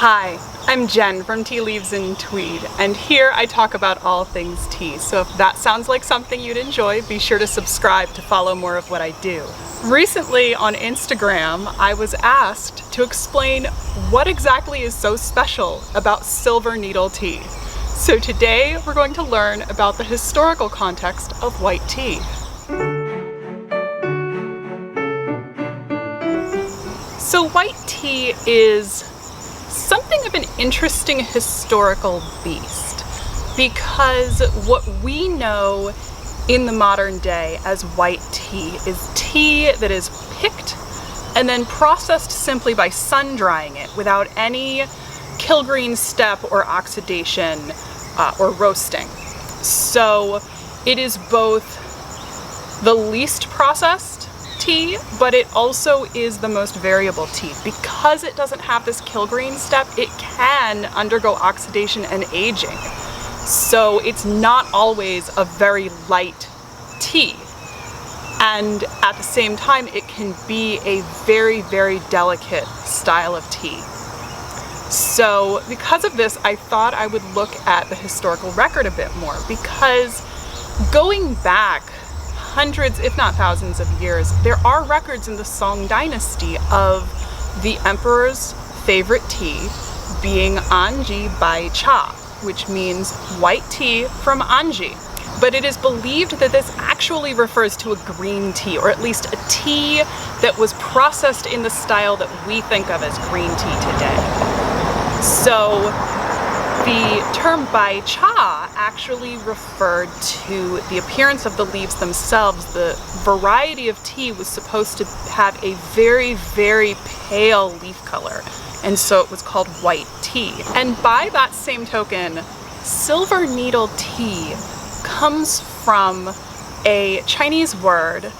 Hi, I'm Jen from Tea Leaves and Tweed, and here I talk about all things tea. So if that sounds like something you'd enjoy, be sure to subscribe to follow more of what I do. Recently on Instagram, I was asked to explain what exactly is so special about silver needle tea. So today we're going to learn about the historical context of white tea. So white tea is something of an interesting historical beast, because what we know in the modern day as white tea is tea that is picked and then processed simply by sun drying it without any kilgreen step or oxidation or roasting. So it is both the least processed tea, but it also is the most variable tea. Because it doesn't have this kilgreen step, it can undergo oxidation and aging. So it's not always a very light tea. And at the same time, it can be a very, very delicate style of tea. So because of this, I thought I would look at the historical record a bit more, because going back hundreds, if not thousands of years, there are records in the Song dynasty of the emperor's favorite tea being Anji Bai Cha, which means white tea from Anji. But it is believed that this actually refers to a green tea, or at least a tea that was processed in the style that we think of as green tea today. So the term Bai Cha actually referred to the appearance of the leaves themselves. The variety of tea was supposed to have a very, very pale leaf color, and so it was called white tea. And by that same token, silver needle tea comes from a Chinese word,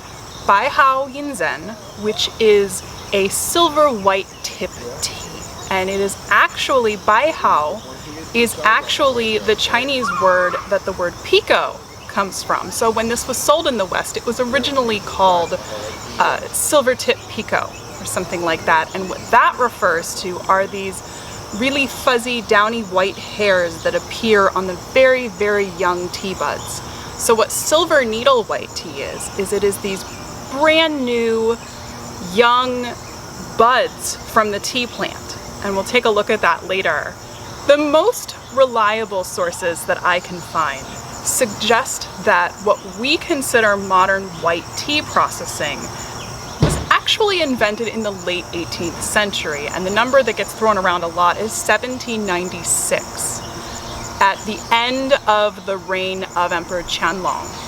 Bai Hao Yinzhen, which is a silver white tip tea. And it is actually, Bai Hao is actually the Chinese word that the word pico comes from. So when this was sold in the West, it was originally called silver tip pico or something like that. And what that refers to are these really fuzzy, downy white hairs that appear on the very, very young tea buds. So what silver needle white tea is it is these brand new, young buds from the tea plant. And we'll take a look at that later. The most reliable sources that I can find suggest that what we consider modern white tea processing was actually invented in the late 18th century, and the number that gets thrown around a lot is 1796, at the end of the reign of Emperor Qianlong.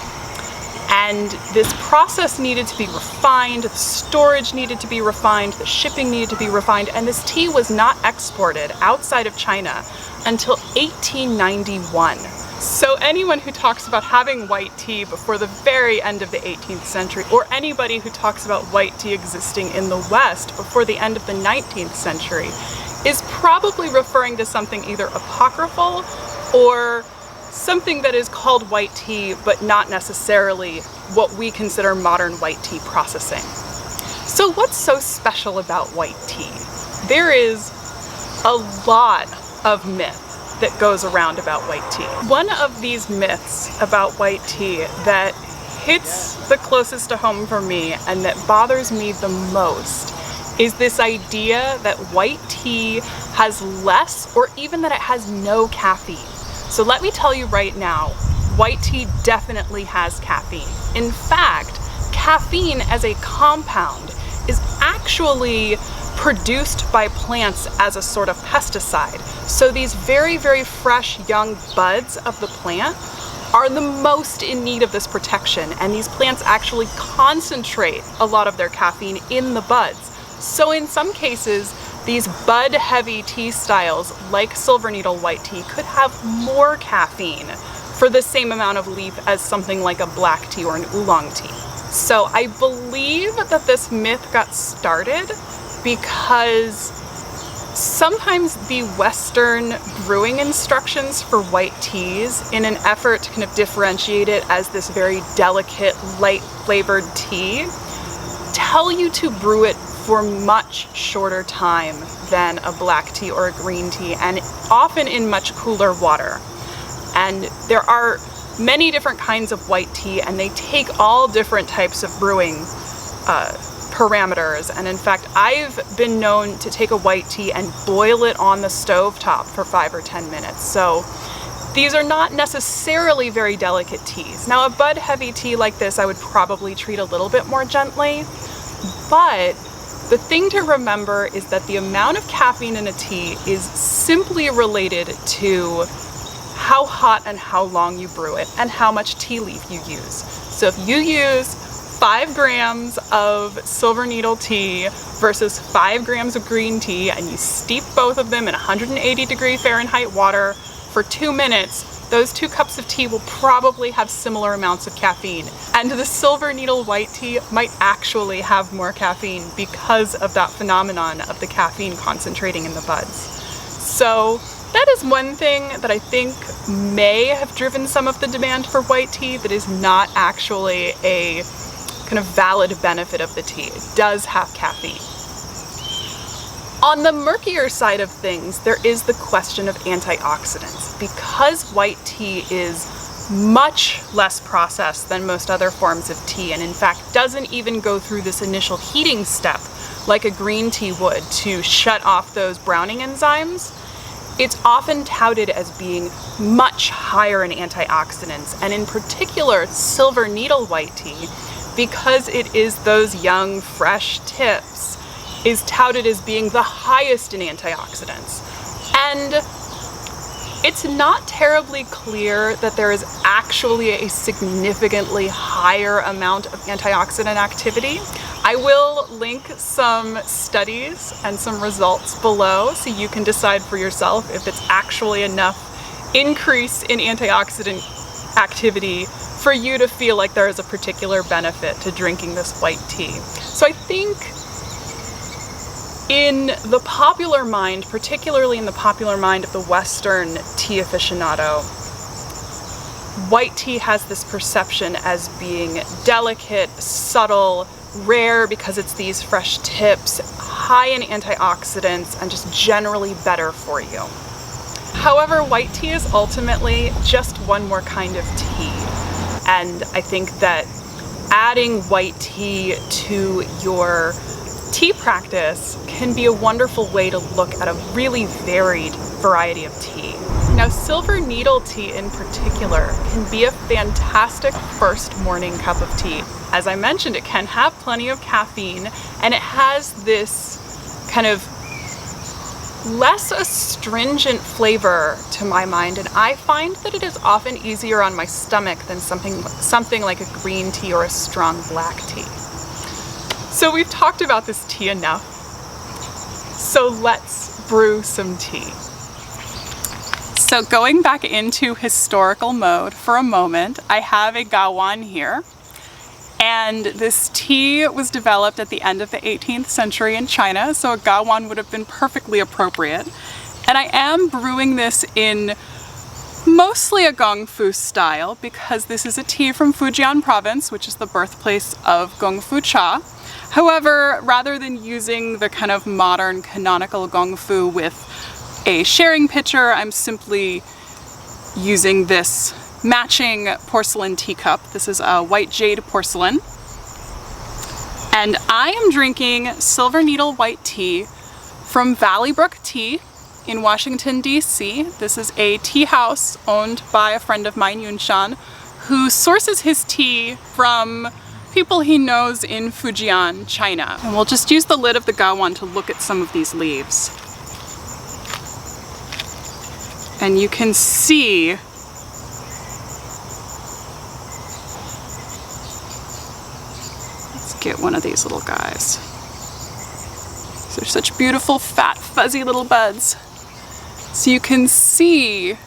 And this process needed to be refined, the storage needed to be refined, the shipping needed to be refined, and this tea was not exported outside of China until 1891. So anyone who talks about having white tea before the very end of the 18th century, or anybody who talks about white tea existing in the West before the end of the 19th century, is probably referring to something either apocryphal or something that is called white tea, but not necessarily what we consider modern white tea processing. So what's so special about white tea? There is a lot of myth that goes around about white tea. One of these myths about white tea that hits the closest to home for me and that bothers me the most is this idea that white tea has less, or even that it has no caffeine. So let me tell you right now, white tea definitely has caffeine. In fact, caffeine as a compound is actually produced by plants as a sort of pesticide. So these very, very fresh young buds of the plant are the most in need of this protection, and these plants actually concentrate a lot of their caffeine in the buds. So in some cases, these bud-heavy tea styles, like silver needle white tea, could have more caffeine for the same amount of leaf as something like a black tea or an oolong tea. So I believe that this myth got started because sometimes the Western brewing instructions for white teas, in an effort to kind of differentiate it as this very delicate, light flavored tea, tell you to brew it for much shorter time than a black tea or a green tea, and often in much cooler water. And there are many different kinds of white tea, and they take all different types of brewing parameters. And in fact, I've been known to take a white tea and boil it on the stovetop for 5 or 10 minutes. So these are not necessarily very delicate teas. Now, a bud heavy tea like this, I would probably treat a little bit more gently, but the thing to remember is that the amount of caffeine in a tea is simply related to how hot and how long you brew it and how much tea leaf you use. So if you use 5 grams of silver needle tea versus 5 grams of green tea, and you steep both of them in 180°F water for 2 minutes, those 2 cups of tea will probably have similar amounts of caffeine. And the silver needle white tea might actually have more caffeine because of that phenomenon of the caffeine concentrating in the buds. So that is one thing that I think may have driven some of the demand for white tea that is not actually a kind of valid benefit of the tea. It does have caffeine. On the murkier side of things, there is the question of antioxidants. Because white tea is much less processed than most other forms of tea, and in fact doesn't even go through this initial heating step like a green tea would to shut off those browning enzymes, it's often touted as being much higher in antioxidants, and in particular silver needle white tea, because it is those young, fresh tips, is touted as being the highest in antioxidants. And it's not terribly clear that there is actually a significantly higher amount of antioxidant activity. I will link some studies and some results below so you can decide for yourself if it's actually enough increase in antioxidant activity for you to feel like there is a particular benefit to drinking this white tea. So I think in the popular mind, particularly in the popular mind of the Western tea aficionado, white tea has this perception as being delicate, subtle, rare because it's these fresh tips, high in antioxidants, and just generally better for you. However, white tea is ultimately just one more kind of tea. And I think that adding white tea to your tea practice can be a wonderful way to look at a really varied variety of tea. Now, silver needle tea in particular can be a fantastic first morning cup of tea. As I mentioned, it can have plenty of caffeine, and it has this kind of less astringent flavor to my mind, and I find that it is often easier on my stomach than something like a green tea or a strong black tea. So we've talked about this tea enough, so let's brew some tea. So going back into historical mode for a moment, I have a gawan here, and this tea was developed at the end of the 18th century in China, so a gawan would have been perfectly appropriate. And I am brewing this in mostly a gongfu style because this is a tea from Fujian province, which is the birthplace of gongfu cha. However, rather than using the kind of modern canonical gongfu with a sharing pitcher, I'm simply using this matching porcelain teacup. This is a white jade porcelain. And I am drinking silver needle white tea from Valley Brook Tea in Washington, D.C. This is a tea house owned by a friend of mine, Yunshan, who sources his tea from people he knows in Fujian, China. And we'll just use the lid of the gawan to look at some of these leaves. And you can see get one of these little guys. They're such beautiful, fat, fuzzy little buds. So you can see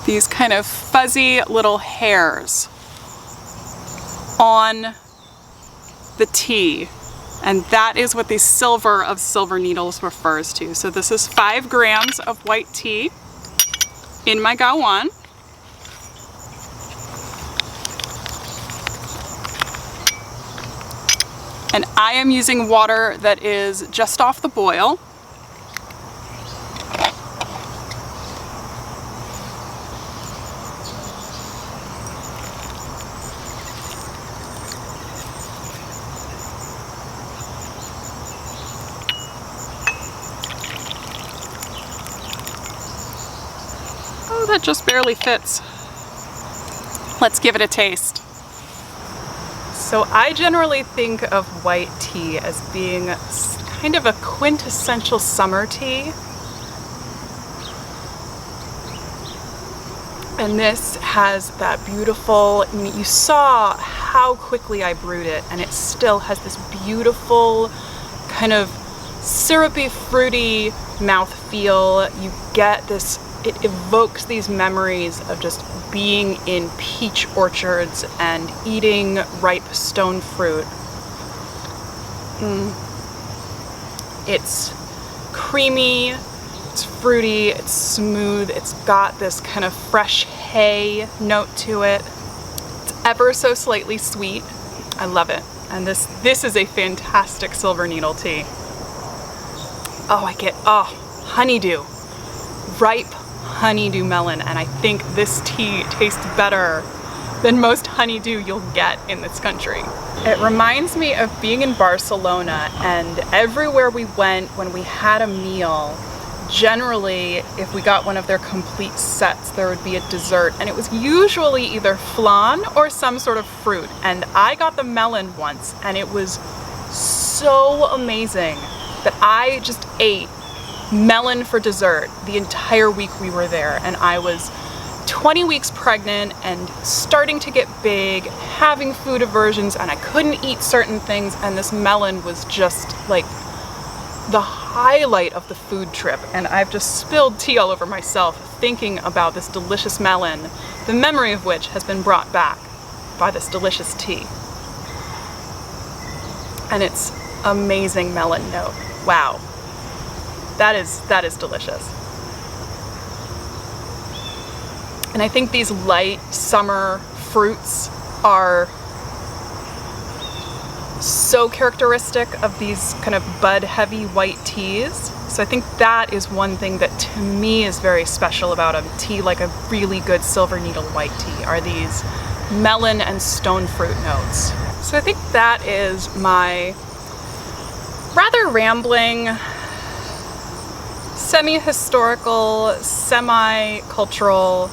these kind of fuzzy little hairs on the tea. And that is what the silver of silver needles refers to. So this is 5 grams of white tea in my gawan. And I am using water that is just off the boil. Oh, that just barely fits. Let's give it a taste. So I generally think of white tea as being kind of a quintessential summer tea. And this has that beautiful, I mean, you saw how quickly I brewed it, and it still has this beautiful kind of syrupy, fruity mouthfeel. You get this, it evokes these memories of just being in peach orchards and eating ripe stone fruit. It's creamy, it's fruity, it's smooth, it's got this kind of fresh hay note to it. It's ever so slightly sweet. I love it. And this is a fantastic silver needle tea. Oh, I get, honeydew. Ripe honeydew melon, and I think this tea tastes better than most honeydew you'll get in this country. It reminds me of being in Barcelona, and everywhere we went when we had a meal, generally if we got one of their complete sets, there would be a dessert, and it was usually either flan or some sort of fruit. And I got the melon once, and it was so amazing that I just ate melon for dessert the entire week we were there. And I was 20 weeks pregnant and starting to get big, having food aversions, and I couldn't eat certain things, and this melon was just like the highlight of the food trip. And I've just spilled tea all over myself thinking about this delicious melon, the memory of which has been brought back by this delicious tea. And it's amazing melon note. Wow. That is delicious. And I think these light summer fruits are so characteristic of these kind of bud heavy white teas. So I think that is one thing that to me is very special about a tea like a really good silver needle white tea, are these melon and stone fruit notes. So I think that is my rather rambling, semi-historical, semi-cultural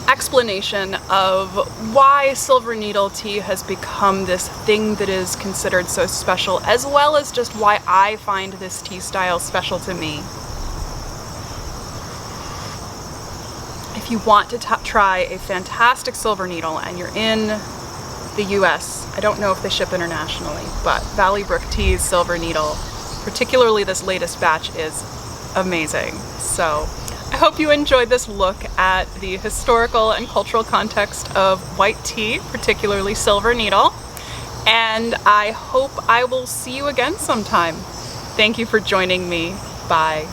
explanation of why silver needle tea has become this thing that is considered so special, as well as just why I find this tea style special to me. If you want to try a fantastic silver needle and you're in the US, I don't know if they ship internationally, but Valley Brook Tea's silver needle, particularly this latest batch, is amazing. So I hope you enjoyed this look at the historical and cultural context of white tea, particularly silver needle, and I hope I will see you again sometime. Thank you for joining me. Bye.